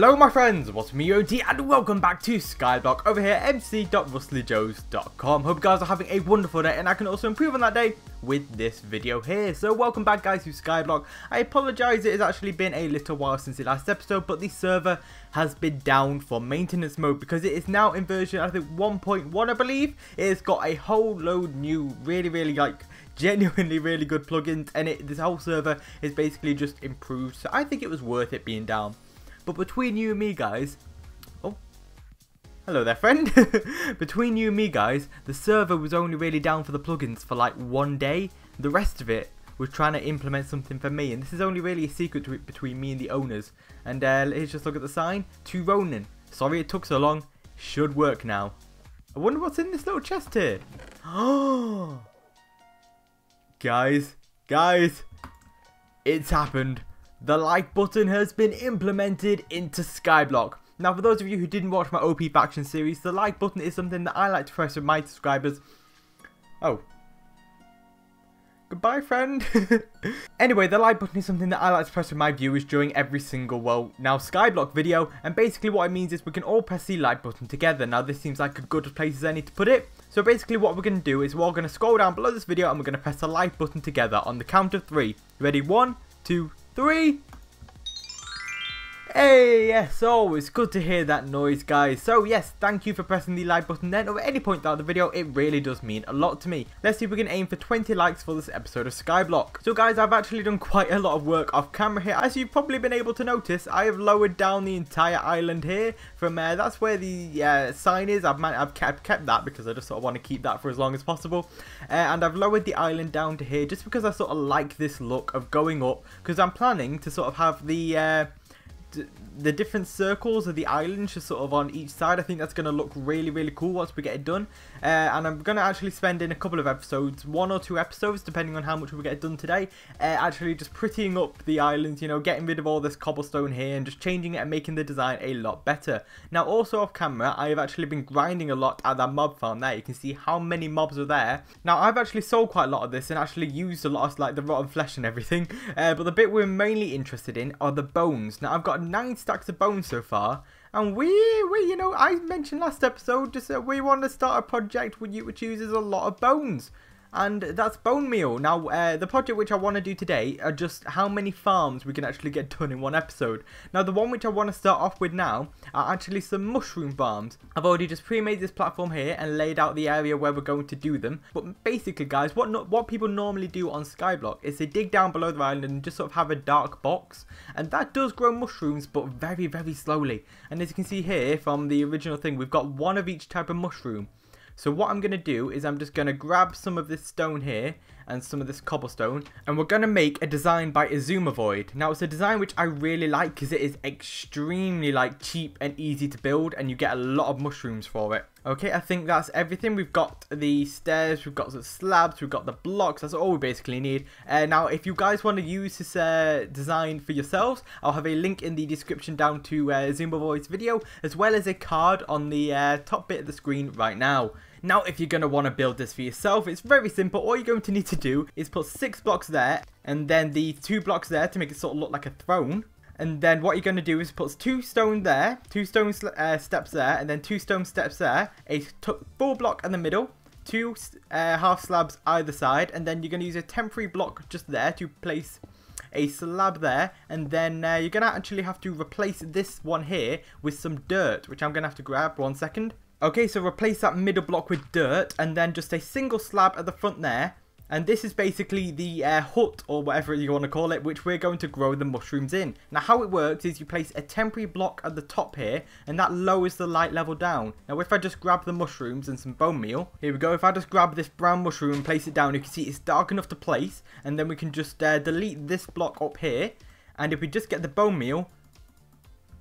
Hello my friends, what's me OT and welcome back to Skyblock over here at mc.rustlyjoes.com. Hope you guys are having a wonderful day and I can also improve on that day with this video here. So welcome back guys to Skyblock. I apologise, it has actually been a little while since the last episode, but the server has been down for maintenance mode because it is now in version I think 1.1 I believe. It has got a whole load new really like genuinely really good plugins, and this whole server is basically just improved, so I think it was worth it being down. But between you and me guys, oh hello there friend, between you and me guys, the server was only really down for the plugins for like one day. The rest of it was trying to implement something for me, and this is only really a secret between me and the owners. And let's just look at the sign, to Ronan. Sorry it took so long, should work now. I wonder what's in this little chest here. Oh guys, it's happened. The like button has been implemented into Skyblock. Now for those of you who didn't watch my OP faction series, the like button is something that I like to press with my subscribers. Oh. Goodbye friend. Anyway, the like button is something that I like to press with my viewers during every single, well, now Skyblock video. And basically what it means is we can all press the like button together. Now this seems like a good place as any to put it. So basically what we're going to do is we're all going to scroll down below this video and we're going to press the like button together on the count of 3. Ready? 1, 2, 3. Hey, yes, always good to hear that noise guys. So yes, thank you for pressing the like button then, or at any point throughout the video. It really does mean a lot to me. Let's see if we can aim for 20 likes for this episode of Skyblock. So guys, I've actually done quite a lot of work off camera here. As you've probably been able to notice, I have lowered down the entire island here from that's where the sign is. I've kept that because I just sort of want to keep that for as long as possible. And I've lowered the island down to here just because I sort of like this look of going up, because I'm planning to sort of have the different circles of the island just sort of on each side. I think that's going to look really cool once we get it done. And I'm going to actually spend in a couple of episodes, 1 or 2 episodes depending on how much we get done today, actually just prettying up the island, you know, getting rid of all this cobblestone here and just changing it and making the design a lot better. Now also off camera, I have actually been grinding a lot at that mob farm there. You can see how many mobs are there. Now I've actually sold quite a lot of this and actually used a lot of like the rotten flesh and everything, but the bit we're mainly interested in are the bones. Now I've got 9 stacks of bones so far, and we you know, I mentioned last episode just that we want to start a project which uses a lot of bones, and that's bone meal. Now the project which I want to do today are just how many farms we can actually get done in one episode. Now the one which I want to start off with now are actually some mushroom farms. I've already just pre-made this platform here and laid out the area where we're going to do them. But basically guys, what people normally do on Skyblock is they dig down below the island and just sort of have a dark box, and that does grow mushrooms but very slowly. And as you can see here from the original thing, we've got 1 of each type of mushroom. So what I'm going to do is I'm just going to grab some of this stone here and some of this cobblestone, and we're going to make a design by Azumavoid. Now it's a design which I really like because it is extremely like cheap and easy to build, and you get a lot of mushrooms for it. Okay, I think that's everything. We've got the stairs, we've got the slabs, we've got the blocks. That's all we basically need. Now if you guys want to use this design for yourselves, I'll have a link in the description down to Azumavoid's video, as well as a card on the top bit of the screen right now. Now if you're going to want to build this for yourself, it's very simple. All you're going to need to do is put 6 blocks there, and then the 2 blocks there to make it sort of look like a throne. And then what you're going to do is put 2 stone there, 2 stone steps there, and then 2 stone steps there, a full block in the middle, 2 half slabs either side, and then you're going to use a temporary block just there to place a slab there, and then you're going to actually have to replace this one here with some dirt, which I'm going to have to grab 1 second. Okay, so replace that middle block with dirt, and then just a single slab at the front there. And this is basically the hut, or whatever you want to call it, which we're going to grow the mushrooms in. Now how it works is you place a temporary block at the top here, and that lowers the light level down. Now if I just grab the mushrooms and some bone meal, here we go. If I just grab this brown mushroom and place it down, you can see it's dark enough to place. And then we can just delete this block up here. And if we just get the bone meal,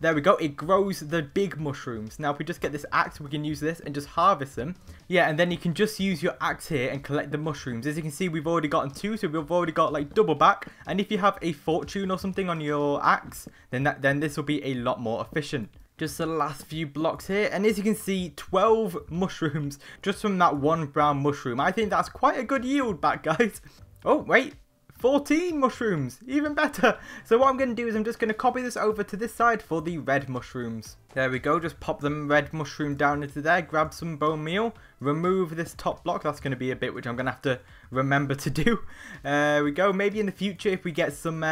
there we go, it grows the big mushrooms. Now if we just get this axe, we can use this and just harvest them. Yeah, and then you can just use your axe here and collect the mushrooms. As you can see, we've already gotten 2, so we've already got like double back. And if you have a fortune or something on your axe, then this will be a lot more efficient. Just the last few blocks here, and as you can see, 12 mushrooms just from that 1 brown mushroom. I think that's quite a good yield back, guys. Oh, wait. 14 mushrooms, even better. So what I'm going to do is I'm just going to copy this over to this side for the red mushrooms. There we go, just pop the red mushroom down into there, grab some bone meal, remove this top block. That's going to be a bit which I'm going to have to remember to do. There we go. Maybe in the future if we get some...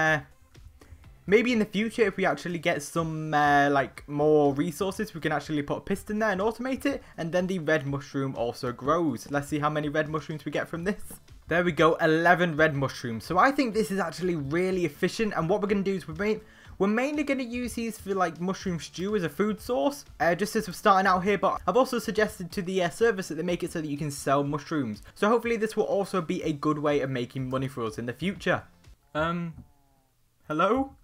Maybe in the future, if we actually get some, like, more resources, we can actually put a piston there and automate it. And then the red mushroom also grows. Let's see how many red mushrooms we get from this. There we go, 11 red mushrooms. So I think this is actually really efficient. And what we're going to do is we're mainly going to use these for, like, mushroom stew as a food source. Just as we're starting out here. But I've also suggested to the service that they make it so that you can sell mushrooms. So hopefully this will also be a good way of making money for us in the future. Hello?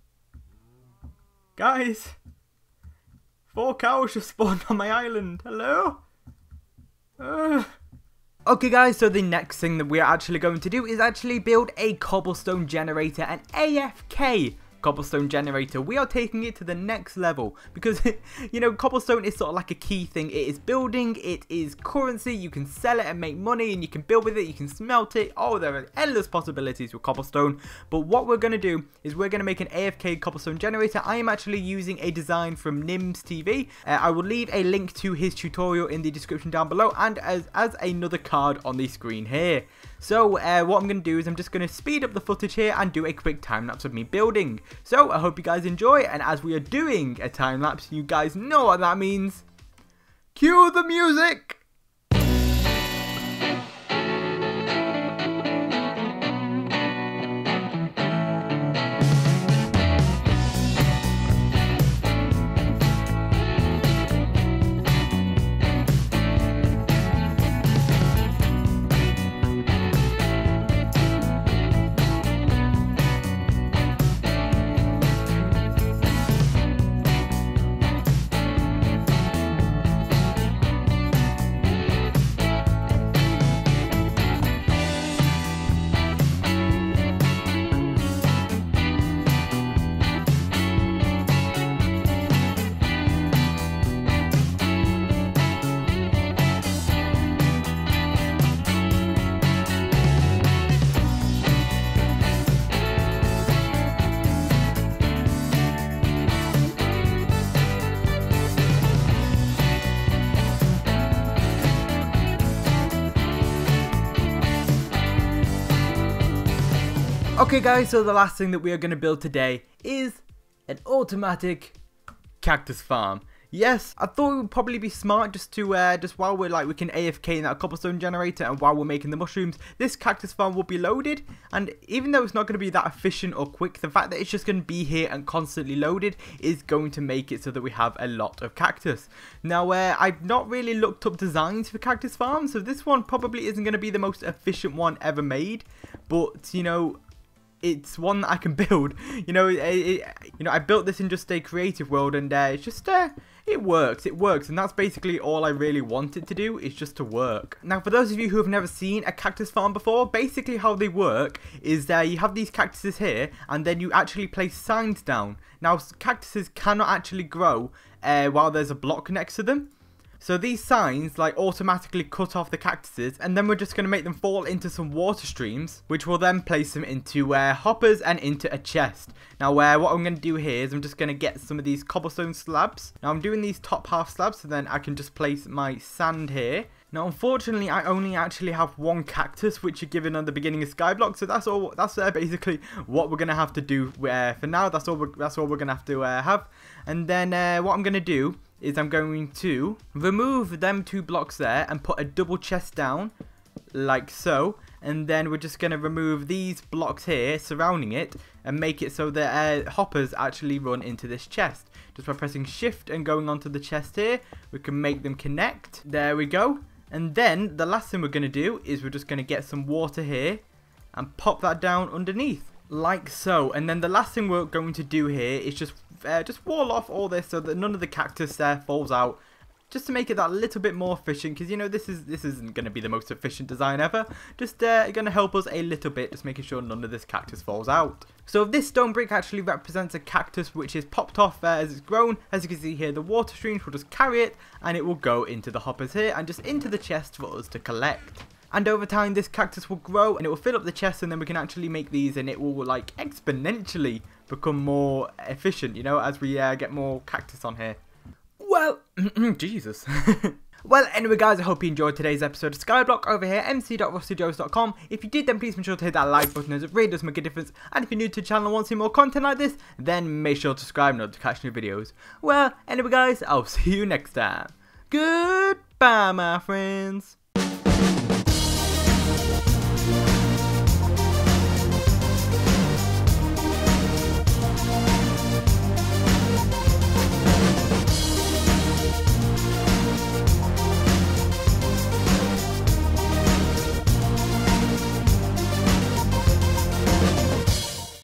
Guys, 4 cows just spawned on my island. Hello? Okay guys, so the next thing that we're actually going to do is actually build a cobblestone generator, an AFK cobblestone generator. We are taking it to the next level because, you know, cobblestone is sort of like a key thing. It is building, it is currency, you can sell it and make money, and you can build with it, you can smelt it. Oh, there are endless possibilities with cobblestone. But what we're going to do is we're going to make an AFK cobblestone generator. I am actually using a design from Nims TV. I will leave a link to his tutorial in the description down below, and as another card on the screen here. So what I'm going to do is I'm just going to speed up the footage here and do a quick time lapse of me building. So I hope you guys enjoy, and as we are doing a time lapse, you guys know what that means. Cue the music! Okay guys, so the last thing that we are going to build today is an automatic cactus farm. Yes, I thought it would probably be smart just to, just while we're like, we can AFK in that cobblestone generator, and while we're making the mushrooms, this cactus farm will be loaded. And even though it's not going to be that efficient or quick, the fact that it's just going to be here and constantly loaded is going to make it so that we have a lot of cactus. Now, I've not really looked up designs for cactus farms, so this one probably isn't going to be the most efficient one ever made. But, you know, it's one that I can build. You know, I built this in just a creative world, and it's just it works, and that's basically all I really want it to do, is just to work. Now, for those of you who have never seen a cactus farm before, basically how they work is that you have these cactuses here, and then you actually place signs down. Now, cactuses cannot actually grow while there's a block next to them. So these signs like automatically cut off the cactuses, and then we're just going to make them fall into some water streams, which will then place them into hoppers and into a chest. Now what I'm going to do here is I'm just going to get some of these cobblestone slabs. Now I'm doing these top half slabs, so then I can just place my sand here. Now, unfortunately, I only actually have one cactus, which are given at the beginning of Skyblock, so that's all. That's basically what we're gonna have to do. For now, that's all we're gonna have to have. And then what I'm gonna do is I'm going to remove them 2 blocks there and put a double chest down, like so. And then we're just gonna remove these blocks here surrounding it and make it so that hoppers actually run into this chest. Just by pressing shift and going onto the chest here, we can make them connect. There we go. And then the last thing we're going to do is we're just going to get some water here and pop that down underneath, like so. And then the last thing we're going to do here is just wall off all this so that none of the cactus there falls out, just to make it that little bit more efficient, because you know this isn't going to be the most efficient design ever. Just going to help us a little bit, just making sure none of this cactus falls out. So this stone brick actually represents a cactus which is popped off as it's grown. As you can see here, the water streams will just carry it, and it will go into the hoppers here and just into the chest for us to collect. and over time this cactus will grow and it will fill up the chest, and then we can actually make these, and it will like exponentially become more efficient, you know, as we get more cactus on here. Well, Jesus. Well, anyway guys, I hope you enjoyed today's episode of Skyblock over here, mc.rustyjoes.com. If you did, then please make sure to hit that like button, as it really does make a difference. And if you're new to the channel and want to see more content like this, then make sure to subscribe in order to catch new videos. Well, anyway guys, I'll see you next time. Goodbye, my friends.